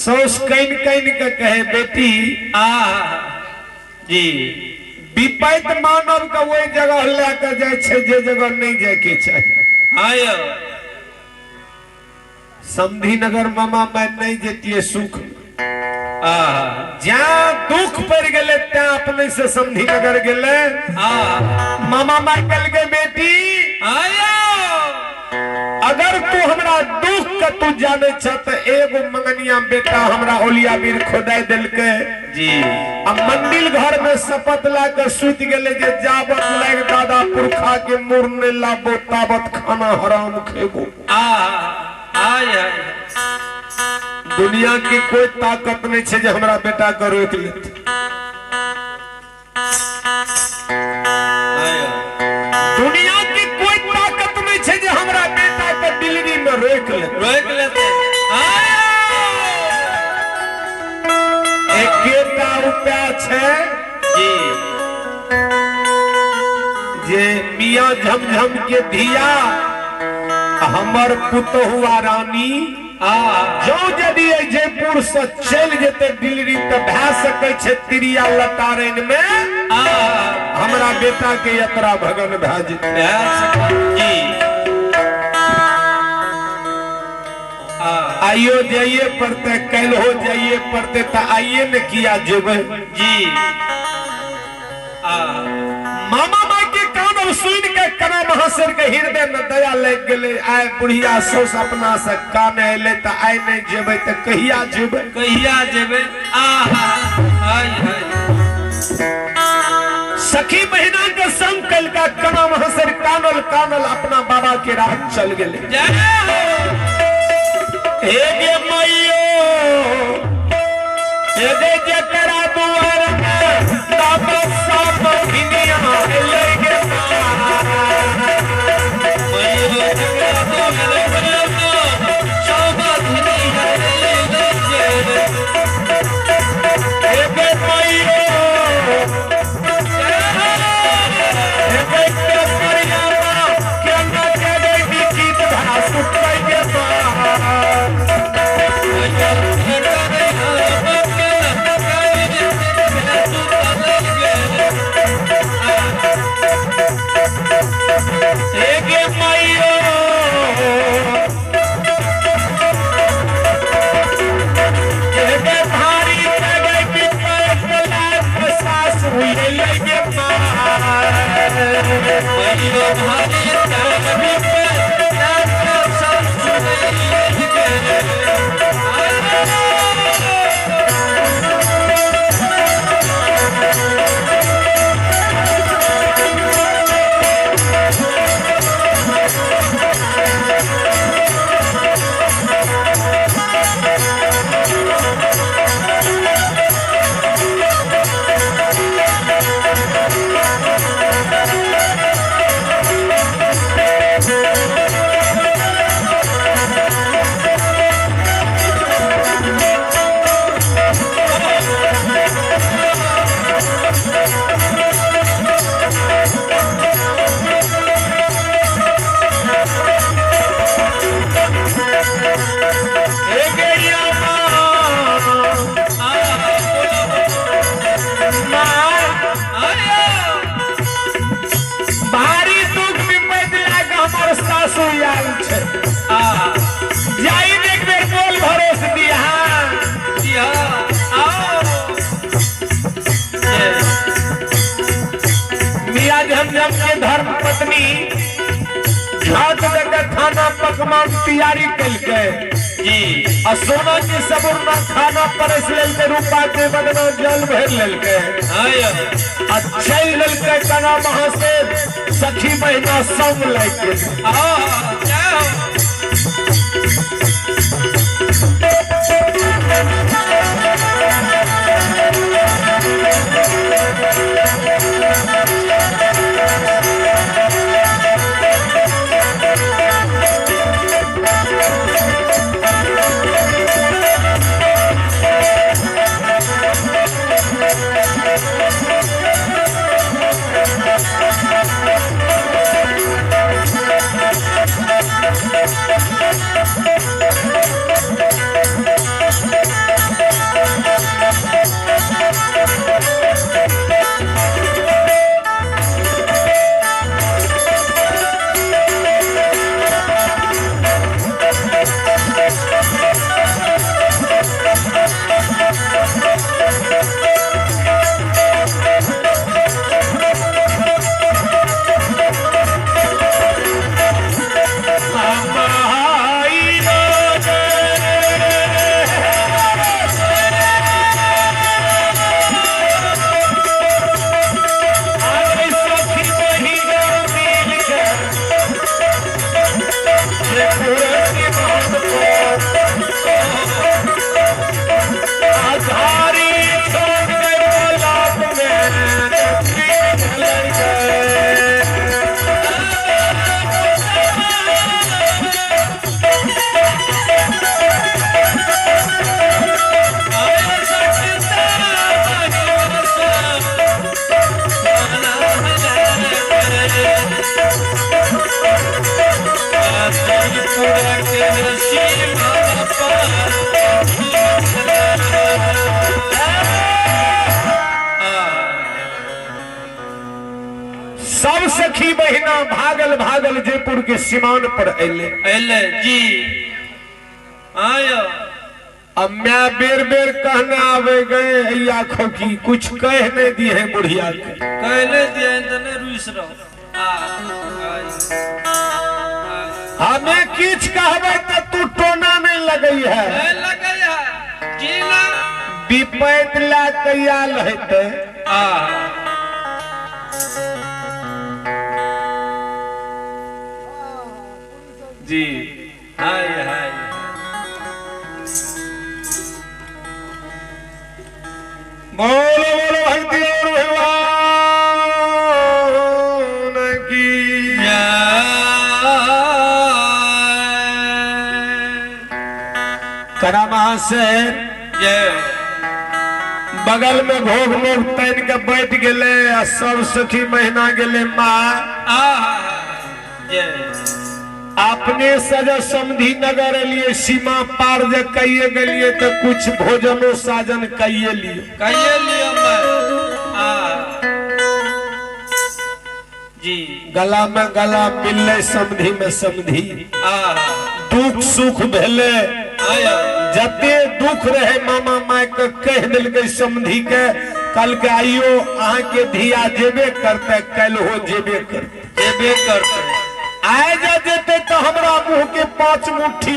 सोच can can के कहे बेटी जी विपैत मानव का वही जगह लेकर जाए छे जे जगह नहीं जाए के चाहिए। आयो समधी नगर मामा मैं नहीं जेतिए सुख जहाँ दुख पड़ गए त्या अपने से समधी नगर गए मामा मैं कल के बेटी आयो अगर तू हमरा दुख का तू जाने छत एगो मंगनिया बेटा हमरा ओलिया बीर खोदाई दिल के जी अब मंदिर घर में शपथ लाकर सुत गए जे जाबत लाग दादा पुरखा के मुरने लाबो ताबत खाना हराम खेबो। आय दुनिया की कोई ताकत नहीं छे जे हमरा बेटा के रोक लेत। दुनिया की कोई ताकत नहीं छे जे हमरा बेटा के डिलीवरी में रोक लेते। एकेटा उपाय छे जी जे मियां झमझम के धिया हमर पुतहुआ रानी जो यदि जयपुर से चल जेते दिल्ली तो भै सके छे तिरिया लतारेन में हमरा बेटा के यात्रा भगन भै जेते जी आइयो जाइए पड़ते कल हो जाइए पड़ते तो आइए न किया जेबे जी मामा माई के कान सुन के कना महाशर के हृदय में दया लग गेले। आय बुढ़िया सोस अपना से कान अले तो आय नहीं जेबे तो कहिया जेबे सखी महीना के संग कल का कना महाशर कानल कानल अपना बाबा के राह चल गेले। हे मैयो हे जकरा दुआर में बाबा सब दुनिया लेके के धर्म पत्नी घाट देकर खाना पकवान तैयारी कल के जी सोना के सबूरना खाना परस लेलके रूपा के बदना जल भर लेलके चल लेलके कना महाशेर सखी महीना संग लेके सखी बहिना भागल भागल जयपुर के सीमान पर अले अले जी आया अब मैं बेर बेर कहने आवे गए आखो की कुछ कह नहीं दी है बुढ़िया के कहले दिए तो नहीं रुइस रहो हमें किछ कहबे तो तू टोना नहीं लगई है लगैया जीला विपैत ला तैयार हेते जी हाय हाय बोलो बोलो भक्ति और भगवान की करमा से बगल में भोग लोग तैन के बैठ गए आ सब सखी महीना गए माँ अपने सजा समधी नगर लिए सीमा पार जे कहिए गलिए तो कुछ भोजनो साजन कहिए लियो जी गला में गला मिलले समधी में समधी दुख सुख भेले जते दुख रहे मामा माय के कह दिल गई समधी के कल के आइयो अहाँ के धिया जेबे करते कल हो जेबे करते करते आए जा जेते तो हमरा मुंह के 5 मुट्ठी